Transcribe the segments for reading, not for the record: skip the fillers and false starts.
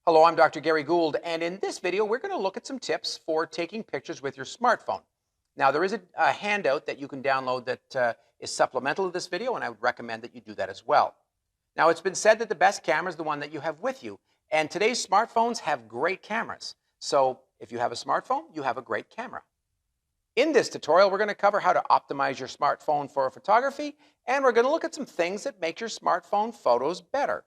Hello, I'm Dr. Gary Gould, and in this video, we're going to look at some tips for taking pictures with your smartphone. Now, there is a handout that you can download that is supplemental to this video, and I would recommend that you do that as well. Now, it's been said that the best camera is the one that you have with you, and today's smartphones have great cameras. So, if you have a smartphone, you have a great camera. In this tutorial, we're going to cover how to optimize your smartphone for photography, and we're going to look at some things that make your smartphone photos better.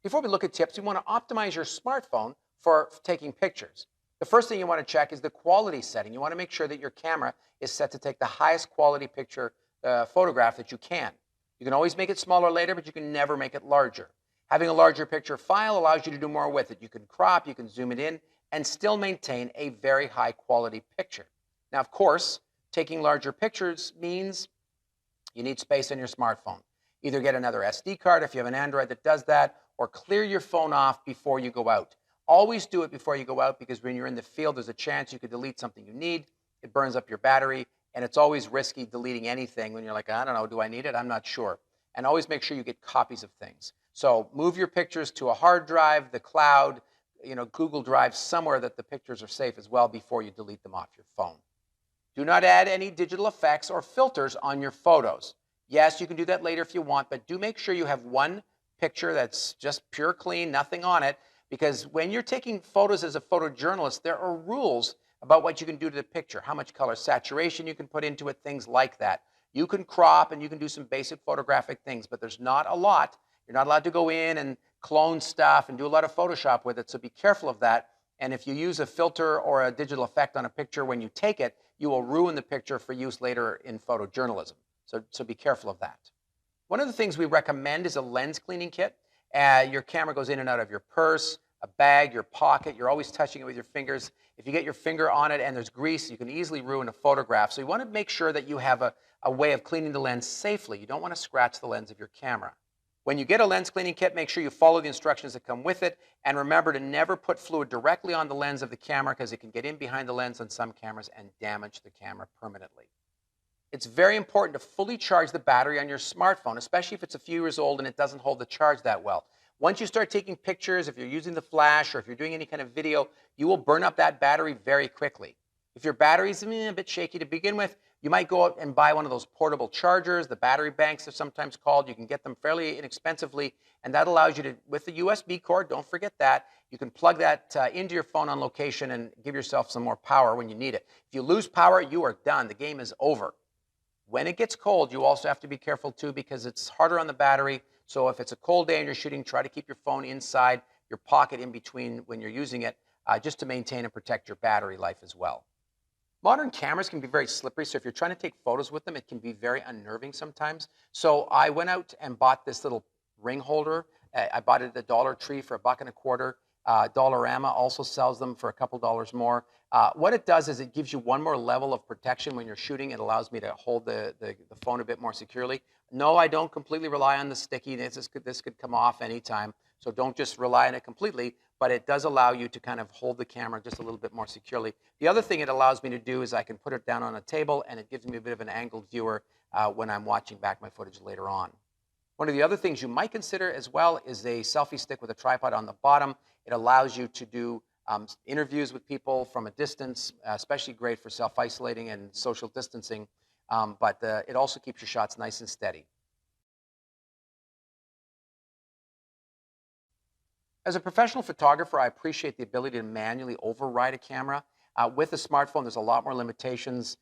Before we look at tips, you want to optimize your smartphone for taking pictures. The first thing you want to check is the quality setting. You want to make sure that your camera is set to take the highest quality picture photograph that you can. You can always make it smaller later, but you can never make it larger. Having a larger picture file allows you to do more with it. You can crop, you can zoom it in, and still maintain a very high quality picture. Now, of course, taking larger pictures means you need space on your smartphone. Either get another SD card if you have an Android that does that, or clear your phone off before you go out. Always do it before you go out, because when you're in the field, there's a chance you could delete something you need. It burns up your battery, and it's always risky deleting anything when you're like, I don't know, do I need it? I'm not sure. And always make sure you get copies of things. So move your pictures to a hard drive, the cloud, Google Drive, somewhere that the pictures are safe as well before you delete them off your phone. Do not add any digital effects or filters on your photos. Yes, you can do that later if you want, but do make sure you have one picture that's just pure clean, nothing on it, because when you're taking photos as a photojournalist, there are rules about what you can do to the picture, how much color saturation you can put into it, things like that. You can crop and you can do some basic photographic things, but there's not a lot. You're not allowed to go in and clone stuff and do a lot of Photoshop with it, so be careful of that. And if you use a filter or a digital effect on a picture when you take it, you will ruin the picture for use later in photojournalism. So be careful of that. One of the things we recommend is a lens cleaning kit. Your camera goes in and out of your purse, a bag, your pocket. You're always touching it with your fingers. If you get your finger on it and there's grease, you can easily ruin a photograph. So you want to make sure that you have a way of cleaning the lens safely. You don't want to scratch the lens of your camera. When you get a lens cleaning kit, make sure you follow the instructions that come with it. And remember to never put fluid directly on the lens of the camera, because it can get in behind the lens on some cameras and damage the camera permanently. It's very important to fully charge the battery on your smartphone, especially if it's a few years old and it doesn't hold the charge that well. Once you start taking pictures, if you're using the flash or if you're doing any kind of video, you will burn up that battery very quickly. If your battery's a bit shaky to begin with, you might go out and buy one of those portable chargers. The battery banks are sometimes called. You can get them fairly inexpensively, and that allows you to, with the USB cord, don't forget that, you can plug that into your phone on location and give yourself some more power when you need it. If you lose power, you are done. The game is over. When it gets cold, you also have to be careful too, because it's harder on the battery. So if it's a cold day and you're shooting, try to keep your phone inside your pocket in between when you're using it, just to maintain and protect your battery life as well. Modern cameras can be very slippery, so if you're trying to take photos with them, it can be very unnerving sometimes. So I went out and bought this little ring holder. I bought it at the Dollar Tree for $1.25. Dollarama also sells them for a couple dollars more. What it does is it gives you one more level of protection when you're shooting. It allows me to hold the phone a bit more securely. No, I don't completely rely on the sticky. This could come off anytime, so don't just rely on it completely, but it does allow you to kind of hold the camera just a little bit more securely. The other thing it allows me to do is I can put it down on a table, and it gives me a bit of an angled viewer when I'm watching back my footage later on. One of the other things you might consider as well is a selfie stick with a tripod on the bottom. It allows you to do interviews with people from a distance, especially great for self-isolating and social distancing, but it also keeps your shots nice and steady. As a professional photographer, I appreciate the ability to manually override a camera. With a smartphone, there's a lot more limitations.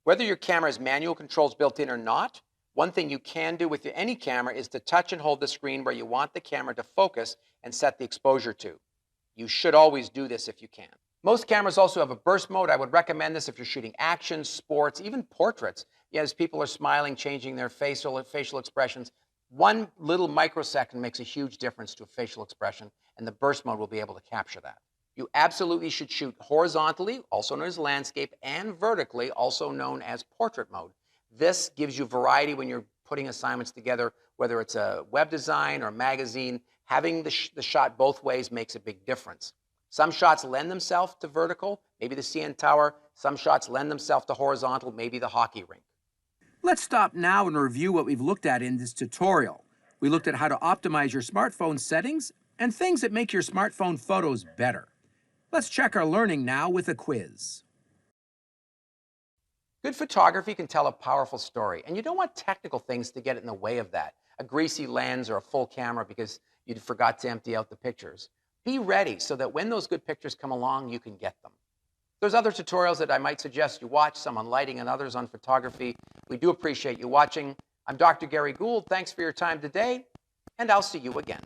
Whether your camera has manual controls built in or not, one thing you can do with any camera is to touch and hold the screen where you want the camera to focus and set the exposure to. You should always do this if you can. Most cameras also have a burst mode. I would recommend this if you're shooting action, sports, even portraits. As people are smiling, changing their facial expressions. One little microsecond makes a huge difference to a facial expression, and the burst mode will be able to capture that. You absolutely should shoot horizontally, also known as landscape, and vertically, also known as portrait mode. This gives you variety when you're putting assignments together, whether it's a web design or magazine. Having the shot both ways makes a big difference. Some shots lend themselves to vertical, maybe the CN Tower. Some shots lend themselves to horizontal, maybe the hockey rink. Let's stop now and review what we've looked at in this tutorial. We looked at how to optimize your smartphone settings and things that make your smartphone photos better. Let's check our learning now with a quiz. Good photography can tell a powerful story, and you don't want technical things to get in the way of that. A greasy lens or a full camera because you forgot to empty out the pictures. Be ready so that when those good pictures come along, you can get them. There's other tutorials that I might suggest you watch, some on lighting and others on photography. We do appreciate you watching. I'm Dr. Gary Gould. Thanks for your time today, and I'll see you again.